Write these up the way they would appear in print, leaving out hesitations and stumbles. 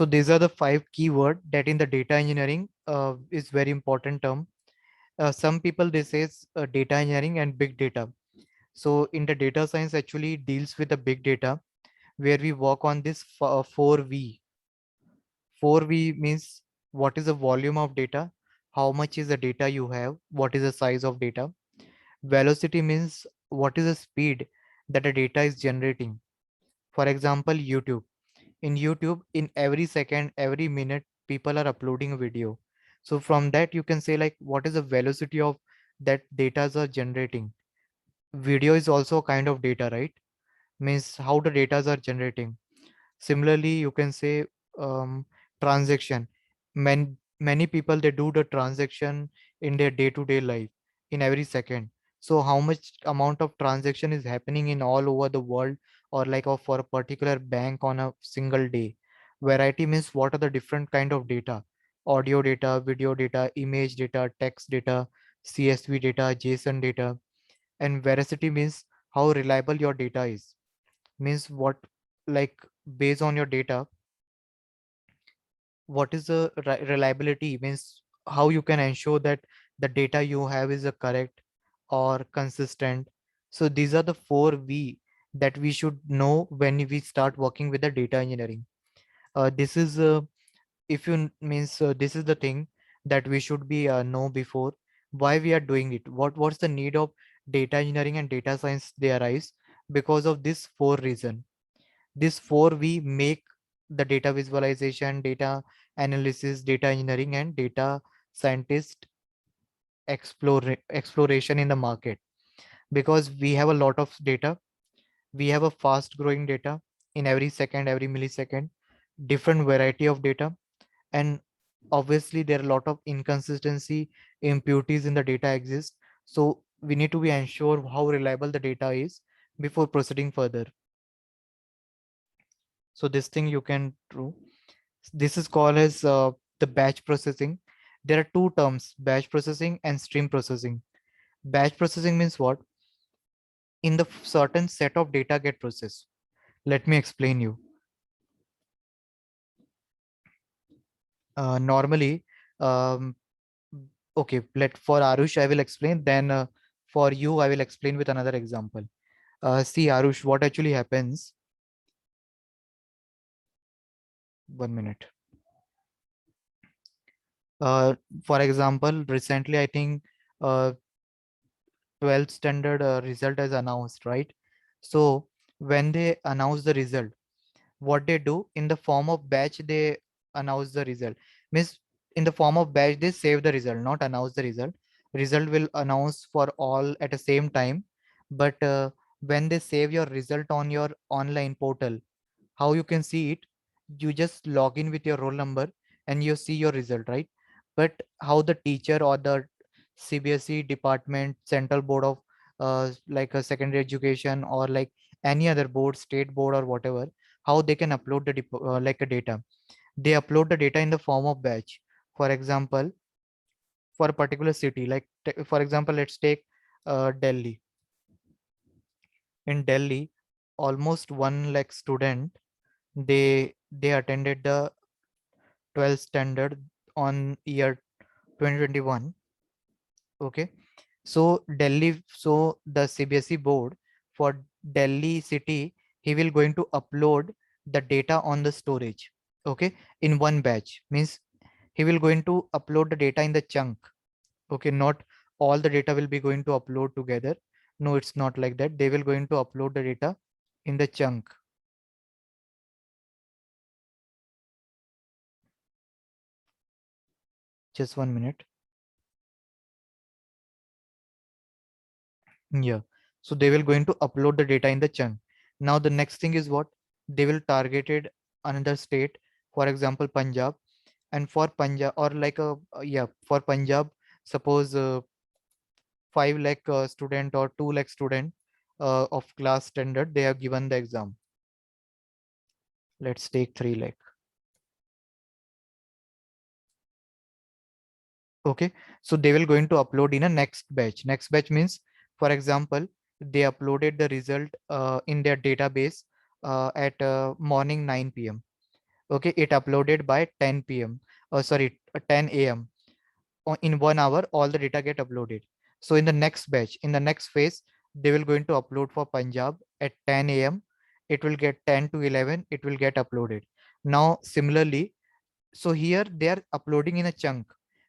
So these are the five keyword that in the data engineering is very important term. Some people they says data engineering and big data. So in the data science actually deals with the big data where we work on this 4V. 4V means what is the volume of data, how much is the data you have, what is the size of data. Velocity means what is the speed that the data is generating. For example, YouTube. In YouTube, in every second, every minute, people are uploading a video. So from that, you can say like what is the velocity of that data are generating. Video is also a kind of data, right? Means how the data are generating. Similarly, you can say transaction. Many people they do the transaction in their day-to-day life in every second. So how much amount of transaction is happening in all over the world or like for a particular bank on a single day. Variety means what are the different kind of data: audio data, video data, image data, text data, CSV data, JSON data. And veracity means how reliable your data is. Means what, like, based on your data, what is the reliability, means how you can ensure that the data you have is correct or consistent. So these are the 4V that we should know when we start working with the data engineering. This is if you means this is the thing that we should be know before why we are doing it, what's the need of data engineering and data science. They arise because of this four reason. This four we make the data visualization, data analysis, data engineering, and data scientist exploration in the market. Because we have a lot of data, we have a fast growing data in every second, every millisecond, different variety of data, and obviously there are a lot of inconsistency, impurities in the data exist. So we need to be ensure how reliable the data is before proceeding further. So this thing you can do. This is called as the batch processing. There are two terms: batch processing and stream processing. Batch processing means what? In the certain set of data get processed. Let me explain you. Normally, um, okay, let for Arush I will explain. Then for you I will explain with another example. See Arush, what actually happens? 1 minute. Uh, for example, recently I think uh, 12th standard result is announced, right? So when they announce the result, what they do in the form of batch, they announce the result. Means in the form of batch, they save the result, not announce the result. Result will announce for all at the same time. But when they save your result on your online portal, how you can see it? You just log in with your roll number and you see your result, right? But how the teacher or the CBSE department, central board of like a secondary education, or like any other board, state board or whatever, how they can upload the like a data? They upload the data in the form of batch. For example, for a particular city, like for example, let's take Delhi. In Delhi, almost 1 lakh student, they attended the 12th standard on year 2021. Okay, so Delhi, so the CBSE board for Delhi city, he will going to upload the data on the storage. Okay, in one batch, means he will going to upload the data in the chunk. Okay, not all the data will be going to upload together. No, it's not like that. They will going to upload the data in the chunk. Just 1 minute. Yeah. So they will going to upload the data in the chunk. Now the next thing is what? They will targeted another state, for example, Punjab. And for Punjab, or like a yeah, for Punjab, suppose 5 lakh student or 2 lakh student of class standard, they have given the exam. Let's take 3 lakh. Okay, so they will going to upload in a next batch. Next batch means, for example, they uploaded the result in their database at morning 9 p.m. Okay, it uploaded by 10 p.m. Sorry, 10 a.m. In 1 hour, all the data get uploaded. So in the next batch, in the next phase, they will going to upload for Punjab at 10 a.m. It will get 10 to 11. It will get uploaded. Now, similarly, so here they are uploading in a chunk.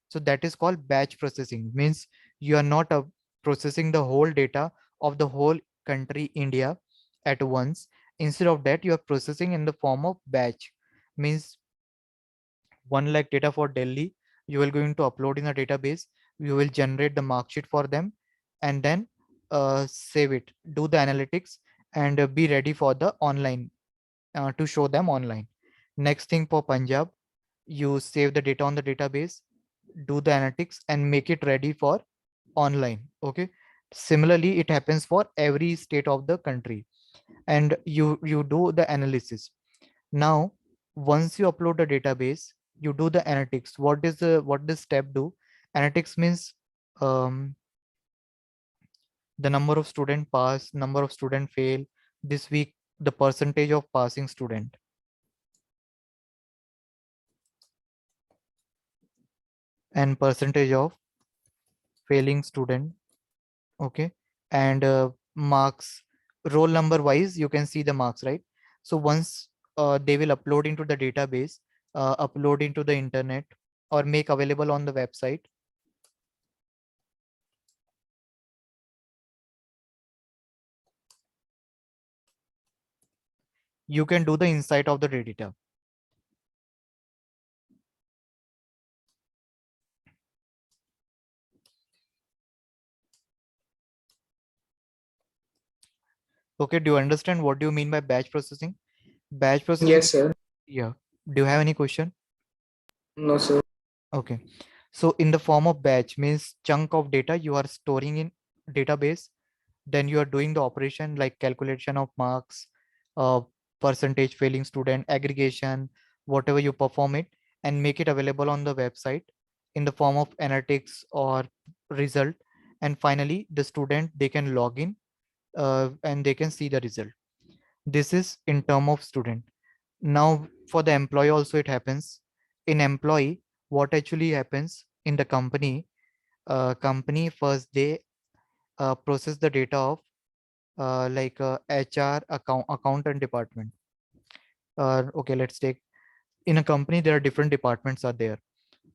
So that is called batch processing. Means you are not processing the whole data of the whole country, India, at once. Instead of that, you are processing in the form of batch. Means 1 lakh data for Delhi, you will going to upload in a database, you will generate the mark sheet for them, and then save it, do the analytics, and be ready for the online, to show them online. Next thing for Punjab, you save the data on the database, do the analytics, and make it ready for online. Okay, similarly it happens for every state of the country, and you do the analysis. Now, once you upload the database, you do the analytics. What does step do? Analytics means um, the number of student pass, number of student fail this week, the percentage of passing student, and percentage of failing student. Okay, and marks, roll number wise, you can see the marks, right? So once they will upload into the database, upload into the internet, or make available on the website, you can do the insight of the data. Okay, do you understand what do you mean by batch processing? Batch processing, Yes, sir. yeah. Do you have any question? No, sir. Okay. So in the form of batch means chunk of data you are storing in database, then you are doing the operation like calculation of marks, uh, percentage failing student, aggregation, whatever you perform it, and make it available on the website in the form of analytics or result. And finally, the student, they can log in, and they can see the result. This is in term of student. Now for the employee also it happens. In employee, what actually happens in the company, company first they process the data of HR, accountant department. Okay, let's take, in a company there are different departments are there.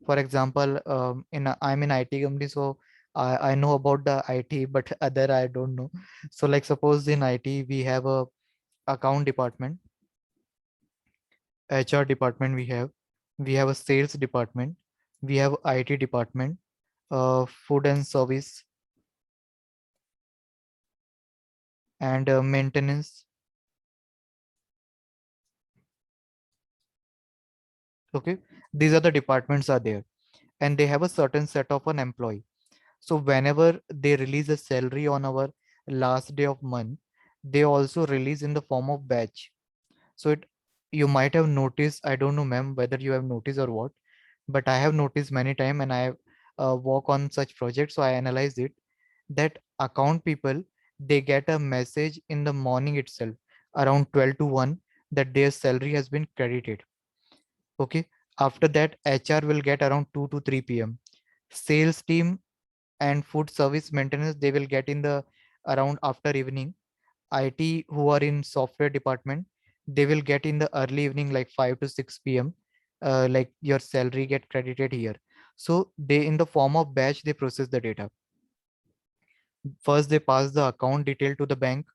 For example, I'm in IT company, so I know about the IT, but other I don't know. So like suppose in IT we have a account department, HR department, we have a sales department, we have IT department, food and service, and maintenance. Okay, these are the departments are there, and they have a certain set of an employee. So whenever they release a salary on our last day of month, they also release in the form of batch. So it, you might have noticed, I don't know ma'am whether you have noticed or what, but I have noticed many time, and I have work on such projects, so I analyze it, that account people, they get a message in the morning itself around 12 to 1 that their salary has been credited. Okay, after that HR will get around 2 to 3 p.m. Sales team and food service maintenance, they will get in the around after evening. IT who are in software department, they will get in the early evening like 5 to 6 p.m. Like your salary get credited here. So they, in the form of batch, they process the data. First they pass the account detail to the bank.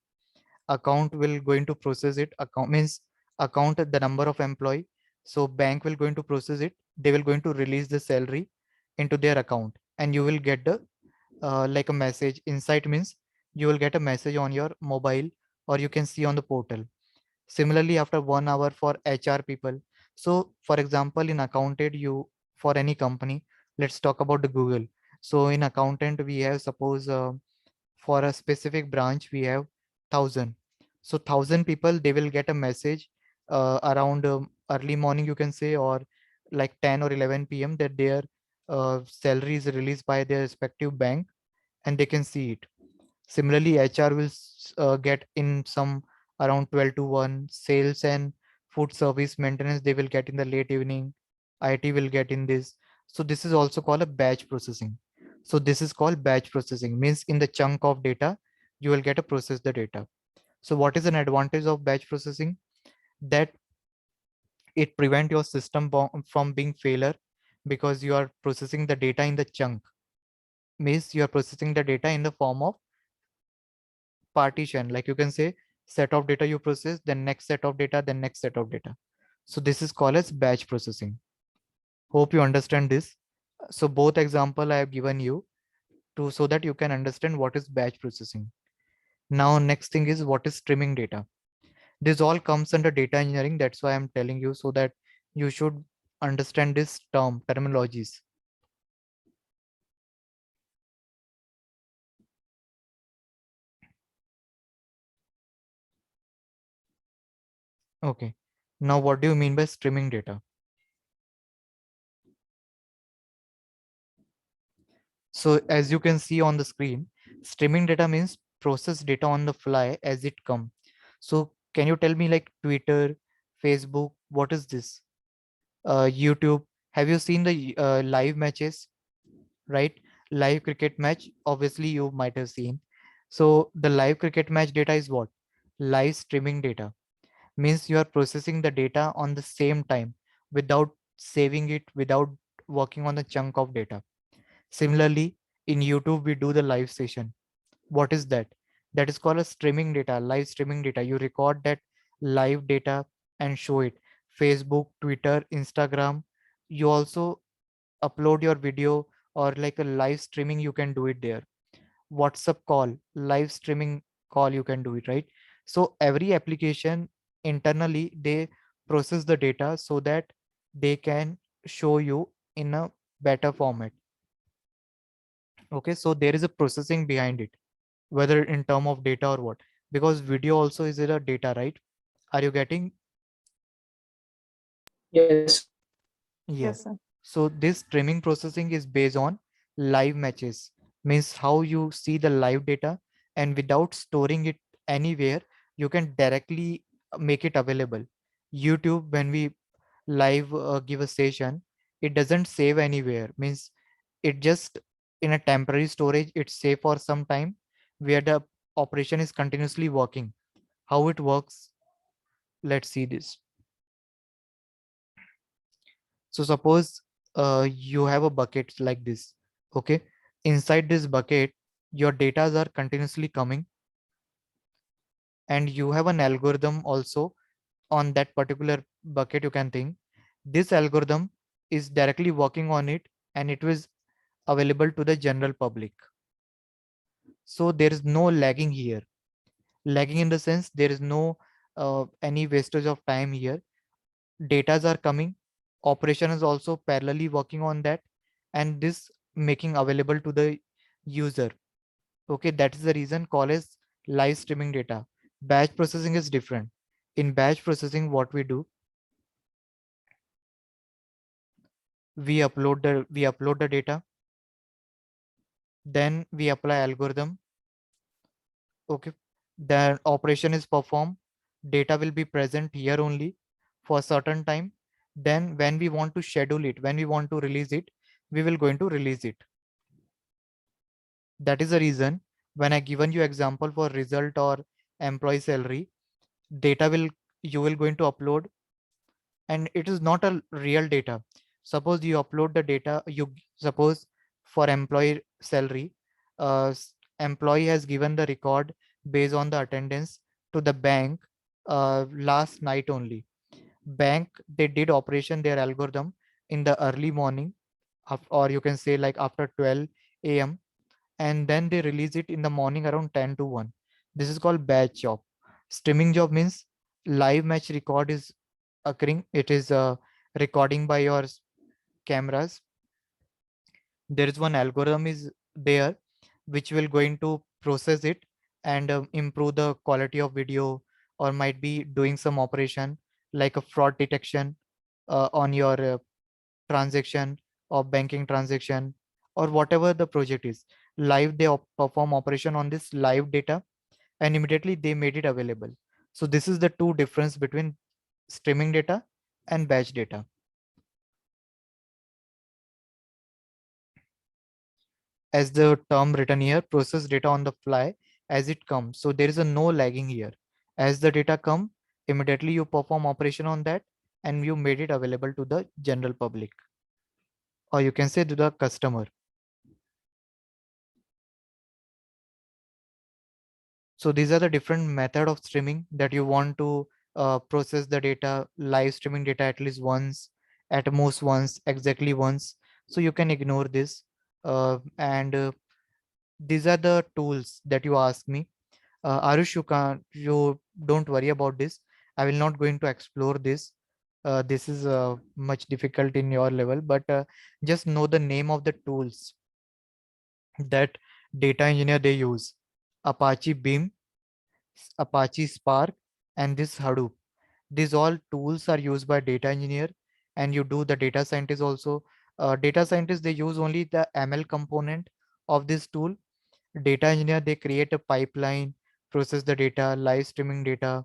Account will going to process it. Account means account the number of employee. So bank will going to process it. They will going to release the salary into their account, and you will get the like a message. Insight means you will get a message on your mobile, or you can see on the portal. Similarly, after 1 hour for HR people. So for example, in accountant, you, for any company, let's talk about the Google. So in accountant, we have suppose for a specific branch, we have 1,000. So 1,000 people, they will get a message around early morning, you can say, or like 10 or 11 p.m. that their salary is released by their respective bank, and they can see it. Similarly, HR will get in some around 12 to 1, sales and food service maintenance they will get in the late evening, IT will get in this. So this is also called a batch processing. So this is called batch processing, means in the chunk of data you will get to process the data. So what is an advantage of batch processing? That it prevent your system from being failure, because you are processing the data in the chunk, means you are processing the data in the form of partition, like you can say set of data you process, then next set of data, then next set of data. So this is called as batch processing. Hope you understand this. So both example I have given you to so that you can understand what is batch processing. Now next thing is what is streaming data. This all comes under data engineering, that's why I'm telling you, so that you should understand this terminologies. Okay, now what do you mean by streaming data? So as you can see on the screen, streaming data means process data on the fly as it come. So can you tell me, like Twitter, Facebook, what is this? YouTube, have you seen the live matches, right? Live cricket match, obviously you might have seen. So the live cricket match data is what? Live streaming data. Means you are processing the data on the same time without saving it, without working on the chunk of data. Similarly, in YouTube, we do the live session. What is that? That is called a streaming data, live streaming data. You record that live data and show it. Facebook, Twitter, Instagram. You also upload your video, or like a live streaming, you can do it there. WhatsApp call, live streaming call, you can do it, right? So every application internally, they process the data so that they can show you in a better format. Okay, so there is a processing behind it, whether in term of data or what, because video also is a data, right? Are you getting? Yes. Yes. Yes, sir. So this streaming processing is based on live matches, means how you see the live data, and without storing it anywhere, you can directly make it available. YouTube, when we live give a session, it doesn't save anywhere, means it just in a temporary storage, it's safe for some time, where the operation is continuously working. How it works, let's see this. So suppose you have a bucket like this. Okay, inside this bucket your data are continuously coming, and you have an algorithm also on that particular bucket. You can think this algorithm is directly working on it, and it was available to the general public. So there is no lagging here. Lagging in the sense there is no any wastage of time here. Datas are coming, operation is also parallelly working on that, and this making available to the user. Okay, that is the reason call is live streaming data. Batch processing is different. In batch processing, what we do, we upload the data, then we apply algorithm. Okay, the operation is performed, data will be present here only for a certain time. Then when we want to schedule it, when we want to release it, we will going to release it. That is the reason when I given you example for result or employee salary, data will you will going to upload, and it is not a real data. Suppose you upload the data, suppose for employee salary, employee has given the record based on the attendance to the bank last night only. Bank, they did operation their algorithm in the early morning, or you can say like after 12 a.m., and then they release it in the morning around 10 to 1. This is called batch job. Streaming job means live match record is occurring. It is recording by your cameras. There is one algorithm is there which will going to process it and improve the quality of video, or might be doing some operation like a fraud detection on your transaction or banking transaction, or whatever the project is. Live, they perform operation on this live data, and immediately they made it available. So this is the two difference between streaming data, and batch data. As the term written here, process data on the fly as it comes. So there is a no lagging here. As the data come, immediately you perform operation on that and you made it available to the general public, or you can say to the customer. So these are the different method of streaming that you want to process the data, live streaming data at least once, at most once, exactly once. So you can ignore this. And these are the tools that you ask me. Arush, you don't worry about this. I will not going to explore this. This is much difficult in your level, but just know the name of the tools that data engineer they use. Apache Beam, Apache Spark, and this Hadoop. These all tools are used by data engineer, and you do the data scientist also. Data scientists they use only the ML component of this tool. Data engineer they create a pipeline, process the data, live streaming data,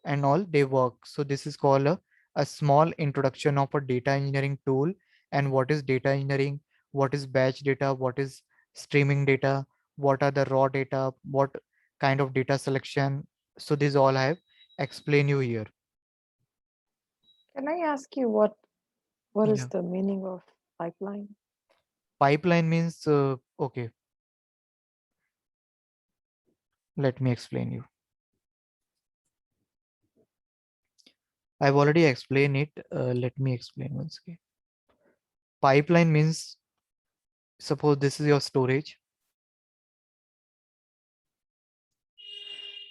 and all they work. So this is called a small introduction of a data engineering tool, and what is data engineering, what is batch data, what is streaming data, what are the raw data, what kind of data selection. So this all I have explained you here. Can I ask you what is Yeah. the meaning of pipeline? Pipeline means okay, let me explain you. I've already explained it. Let me explain once again. Pipeline means, suppose this is your storage.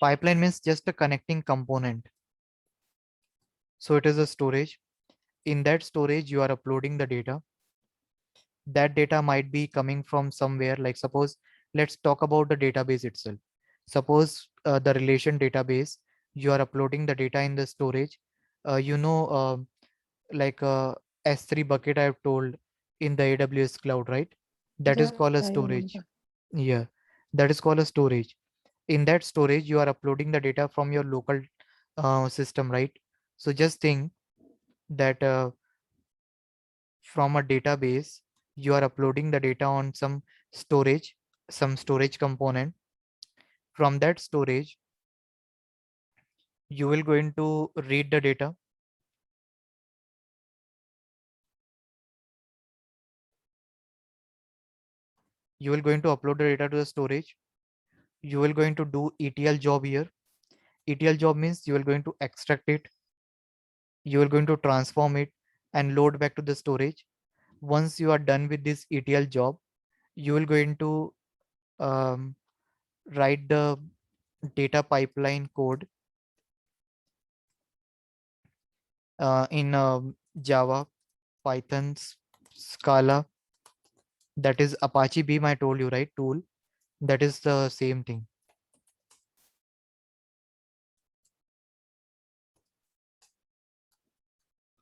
Pipeline means just a connecting component. So it is a storage. In that storage, you are uploading the data. That data might be coming from somewhere. Like suppose, let's talk about the database itself. Suppose the relation database, you are uploading the data in the storage. You know, like S3 bucket I've told in the AWS cloud, right? That is Yeah, called a I storage. remember. Yeah, that is called a storage. In that storage, you are uploading the data from your local system, right? So just think that from a database, you are uploading the data on storage, some storage component. From that storage, you will going to read the data. You will going to upload the data to the storage. You will going to do ETL job here. ETL job means you are going to extract it, you are going to transform it and load back to the storage. Once you are done with this ETL job, you will going to um, write the data pipeline code in Java, Python, Scala. That is Apache Beam. I told you, right? Tool. That is the same thing.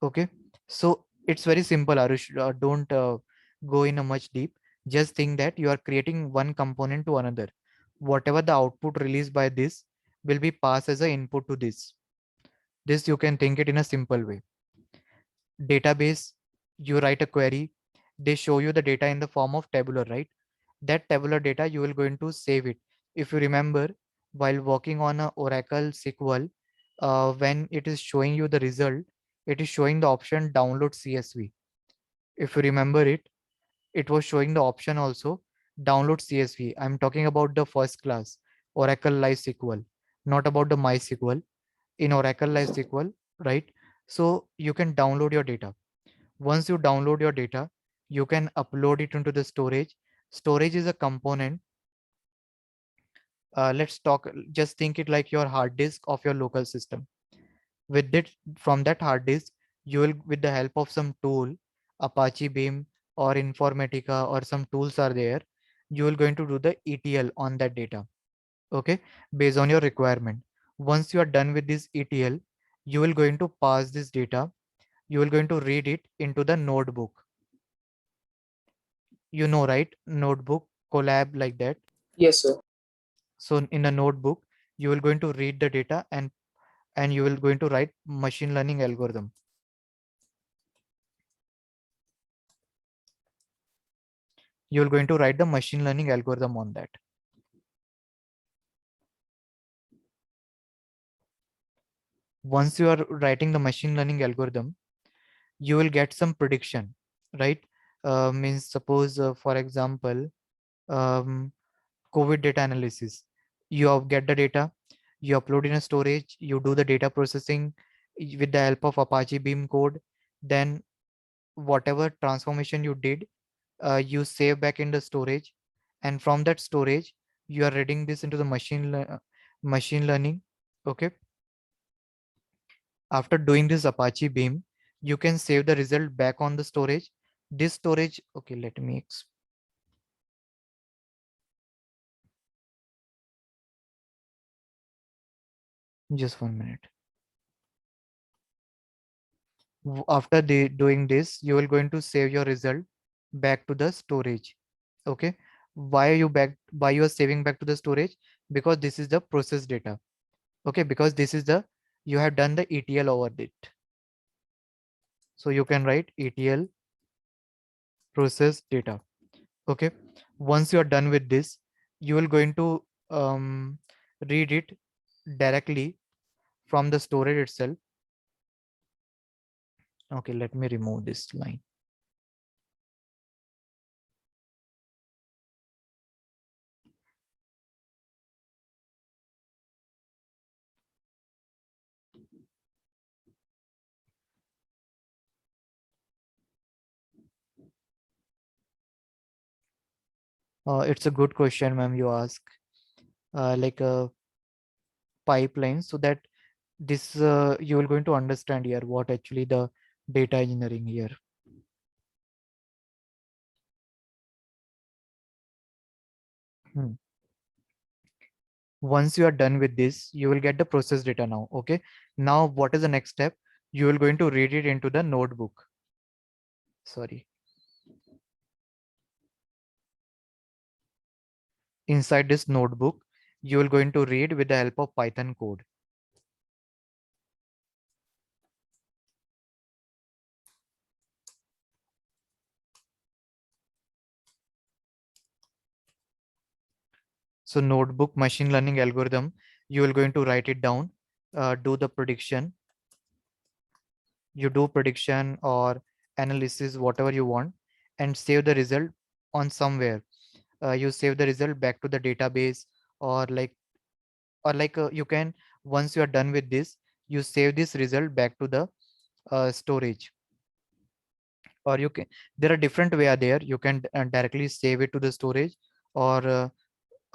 Okay. So it's very simple, Arush. Don't go in a much deep. Just think that you are creating one component to another. Whatever the output released by this will be passed as an input to this. This you can think it in a simple way. Database, you write a query, they show you the data in the form of tabular, right? That tabular data you will going to save it. If you remember, while working on a Oracle SQL, when it is showing you the result, it is showing the option download CSV. If you remember it, it was showing the option also download CSV. I'm talking about the first class Oracle Live SQL, not about the MySQL. In Oracle Live SQL, right? So you can download your data. Once you download your data, you can upload it into the storage. Storage is a component. Let's talk, just think it like your hard disk of your local system. With it, from that hard disk, you will, with the help of some tool, Apache Beam or Informatica or some tools are there, you will going to do the ETL on that data. Okay, based on your requirement. Once you are done with this ETL, you will going to pass this data, you will going to read it into the notebook. You know, right? Notebook, Collab, like that. Yes, sir. So in a notebook, you will going to read the data and and you will going to write machine learning algorithm. You're going to write the machine learning algorithm on that. Once you are writing the machine learning algorithm, you will get some prediction, right? Means suppose, for example, um, COVID data analysis. Get the data, you upload in a storage, you do the data processing with the help of Apache Beam code. Then whatever transformation you did, you save back in the storage, and from that storage, you are reading this into the machine learning. Okay. After doing this Apache Beam, you can save the result back on the storage. This storage, okay, let me just 1 minute. After doing this, you will going to save your result back to the storage. Okay. Why you are saving back to the storage? Because this is the process data. Okay, because this is the, you have done the ETL over it. So you can write ETL process data. Okay. Once you are done with this, you will going to read it directly from the storage itself. Okay, let me remove this line. It's a good question, ma'am, you ask. Like a pipeline, so that this you will going to understand here what actually the data engineering here. Once you are done with this, you will get the process data now. Okay. Now what is the next step? You will going to read it into the notebook. Sorry. Inside this notebook, you will going to read with the help of Python code. So notebook machine learning algorithm, you will going to write it down, do the prediction. You do prediction or analysis, whatever you want, and save the result on somewhere. You save the result back to the database, or you can, once you are done with this, you save this result back to the storage. Or you can, there are different way are there. You can directly save it to the storage, or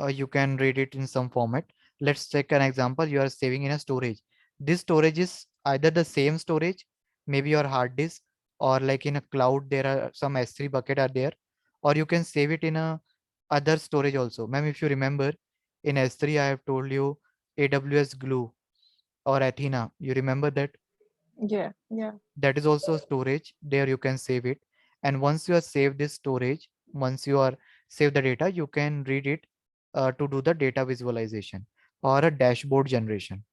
you can read it in some format. Let's take an example. You are saving in a storage. This storage is either the same storage, maybe your hard disk, or like in a cloud there are some S3 bucket are there, or you can save it in a other storage also. Ma'am, if you remember, in S3 I have told you AWS Glue or Athena, you remember that? Yeah, yeah. That is also storage. There you can save it, and once you have saved this storage, once you are save the data, you can read it to do the data visualization or a dashboard generation.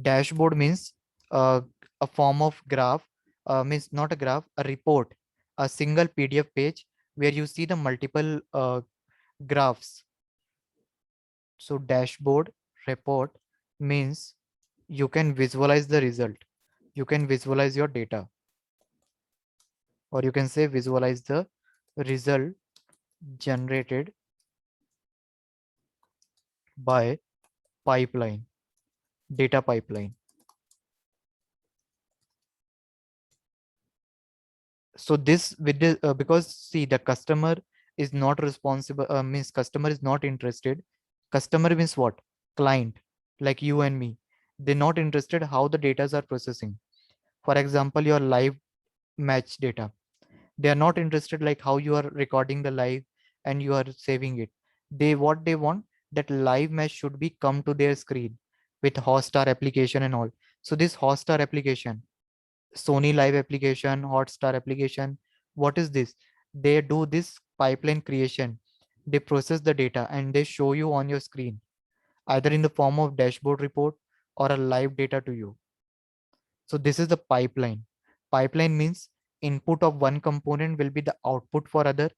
Dashboard means a form of graph, means not a graph, a report, a single PDF page where you see the multiple graphs. So dashboard report means you can visualize the result, you can visualize your data, or you can say visualize the result generated by pipeline, data pipeline. So this with this, because see, the customer is not responsible, means customer is not interested. Customer means what? Client, like you and me. They're not interested how the data are processing. For example, your live match data, they are not interested like how you are recording the live and you are saving it. What they want, that live match should be come to their screen with Hotstar application and all. So this Hotstar application, Sony live application, Hotstar application, what is this? They do this pipeline creation They process the data and they show you on your screen, either in the form of dashboard report or a live data to you. So this is the pipeline. Pipeline means input of one component will be the output for other,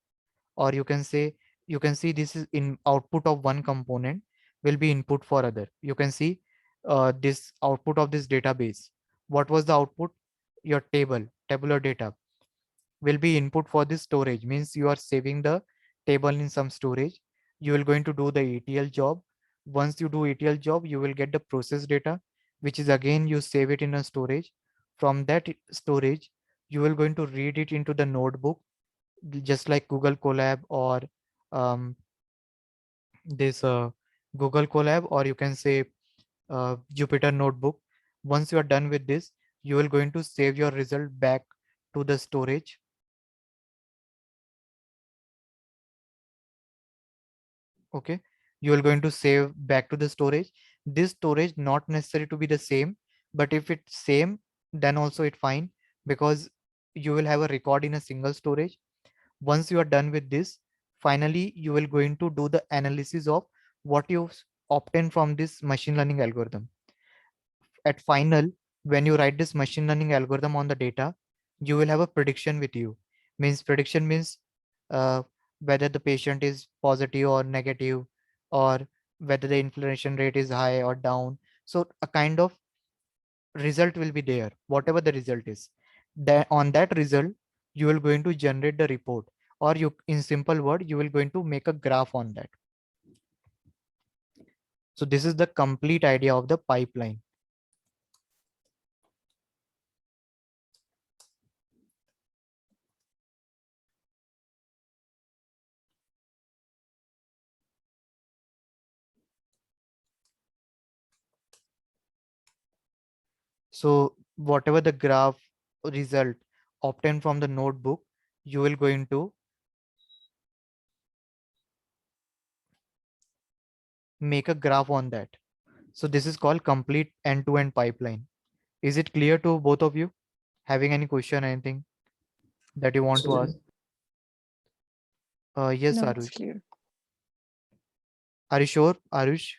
or you can say, you can see this is in output of one component will be input for other. You can see this output of this database. What was the output? Your tabular data will be input for this storage, means you are saving the table in some storage. You will going to do the ETL job. Once you do ETL job, you will get the process data, which is again you save it in a storage. From that storage, you will going to read it into the notebook, just like Google Colab or um, this Google Colab, or you can say Jupyter Notebook. Once you are done with this, you will going to save your result back to the storage. Okay, you are going to save back to the storage. This storage not necessary to be the same, but if it's same, then also it fine, because you will have a record in a single storage. Once you are done with this, finally you will going to do the analysis of what you obtained from this machine learning algorithm. At final, when you write this machine learning algorithm on the data, you will have a prediction with you. Means prediction means uh, whether the patient is positive or negative, or whether the inflammation rate is high or down. So a kind of result will be there, whatever the result is. That on that result, you will going to generate the report, or you, in simple word, you will going to make a graph on that. So this is the complete idea of the pipeline. So whatever the graph result obtained from the notebook, you will going to make a graph on that. So this is called complete end-to-end pipeline. Is it clear to both of you? Having any question, anything that you want to ask? Yes, No, it's Arush. clear. Are you sure, Arush?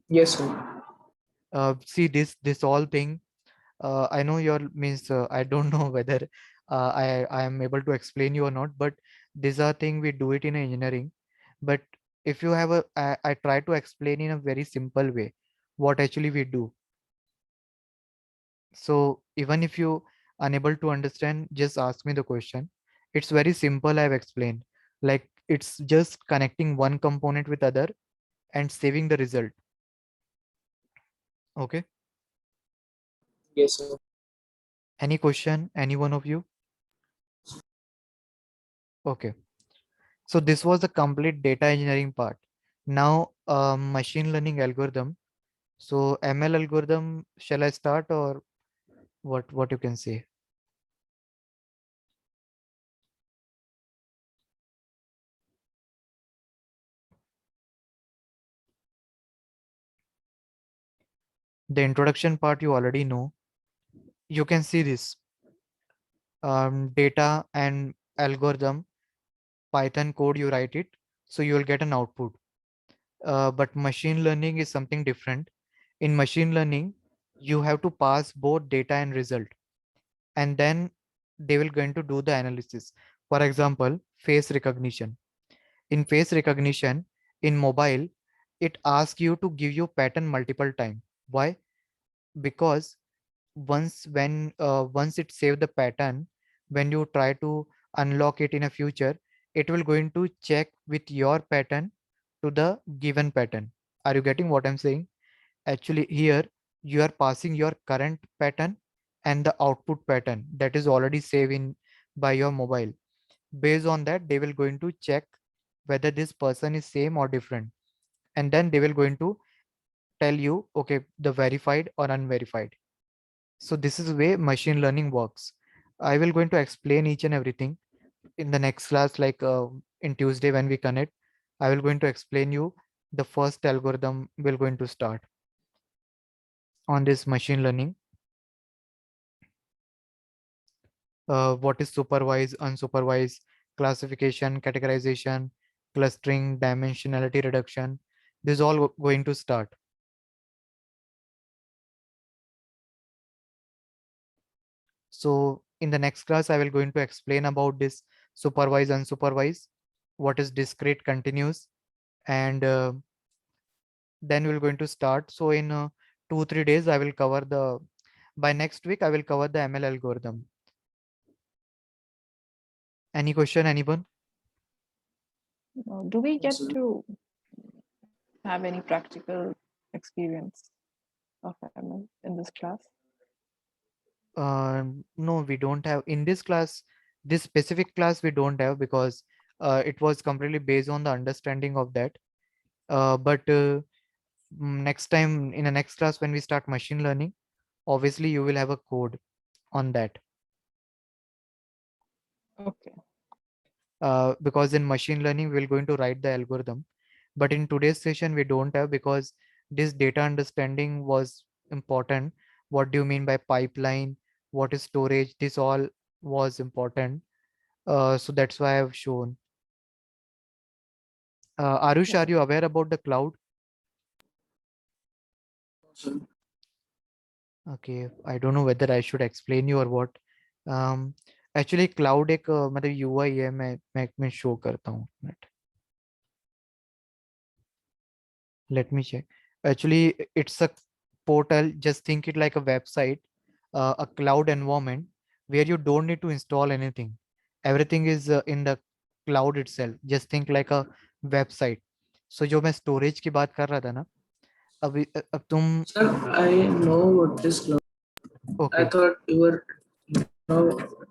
Yes, sir. See this all thing. I know your means. I don't know whether I am able to explain you or not, but these are thing we do it in engineering. But if you have a, I try to explain in a very simple way what actually we do. So even if you unable to understand, just ask me the question. It's very simple. I've explained. Like it's just connecting one component with other and saving the result. Okay. Yes, sir. Any question? Any one of you? Okay. So this was the complete data engineering part. Now, machine learning algorithm. So ML algorithm, shall I start, or what you can say? The introduction part you already know. You can see this data and algorithm, Python code, you write it, so you will get an output. But machine learning is something different. In machine learning, you have to pass both data and result, and then they will going to do the analysis. For example, face recognition. In face recognition, in mobile, it asks you to give you pattern multiple time. Why? Because once it save the pattern, when you try to unlock it in a future, it will going to check with your pattern to the given pattern. Are you getting what I'm saying? Actually here you are passing your current pattern and the output pattern that is already saved in by your mobile. Based on that, they will going to check whether this person is same or different, and then they will going to tell you, okay, the verified or unverified. So this is the way machine learning works. I will going to explain each and everything in the next class, like in Tuesday when we connect. I will going to explain you the first algorithm will going to start on this machine learning. What is supervised, unsupervised, classification, categorization, clustering, dimensionality reduction. This is all going to start. So in the next class, I will going to explain about this supervised, unsupervised, what is discrete, continuous, and then we're going to start. So in 2-3 days, I will cover by next week, I will cover the ML algorithm. Any question, anyone? Do we get sir. to have any practical experience of ML in this class? No, we don't have in this class, this specific class we don't have because it was completely based on the understanding of that. But next time in the next class when we start machine learning, obviously you will have a code on that. Okay. Because in machine learning we're going to write the algorithm, but in today's session we don't have because this data understanding was important. What do you mean by pipeline? What is storage? This all was important. So that's why I've shown. Arush, Yeah. are you aware about the cloud? Sir. Okay, I don't know whether I should explain you or what. Actually cloud एक मतलब UI है, मैं show करता हूँ. Let me check. Actually, it's a portal. Just think it like a website, a cloud environment where you don't need to install anything. Everything is in the cloud itself. Just think like a website. So जो मैं storage की बात कर रहा था ना, अब तुम Sir, I know what is cloud. I okay. thought you were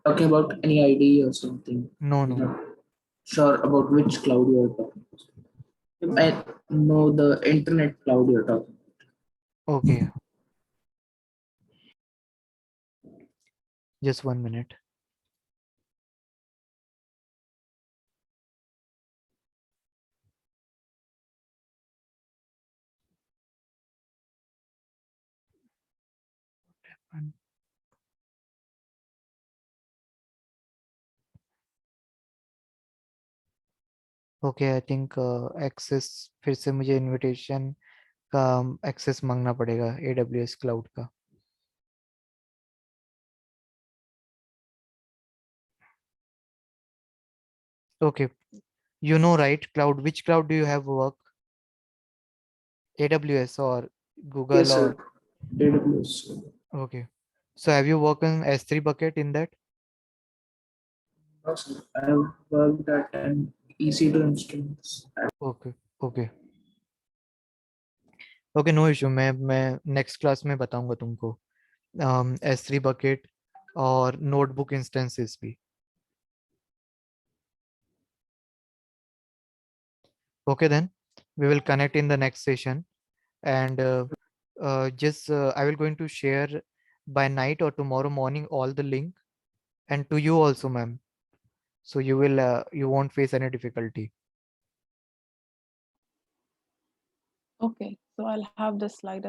talking about any ID or something. No, I'm no. not sure about which cloud you are talking about. I know the internet cloud you're talking. Okay, just 1 minute. Okay, I think access फिर से मुझे invitation का access मांगना पड़ेगा AWS cloud का. Okay, you know, right? Cloud. Which cloud do you have work? AWS or Google Yes, sir. or AWS. okay. So have you worked in S3 bucket in that? No, sir. I have worked at an EC2 instance. Okay, okay. Okay, no issue. मैं next class में बताऊंगा तुमको S3 bucket और notebook instances भी. Okay, then we will connect in the next session, and just I will going to share by night or tomorrow morning all the link, and to you also, ma'am. So you won't face any difficulty. Okay. So I'll have this slide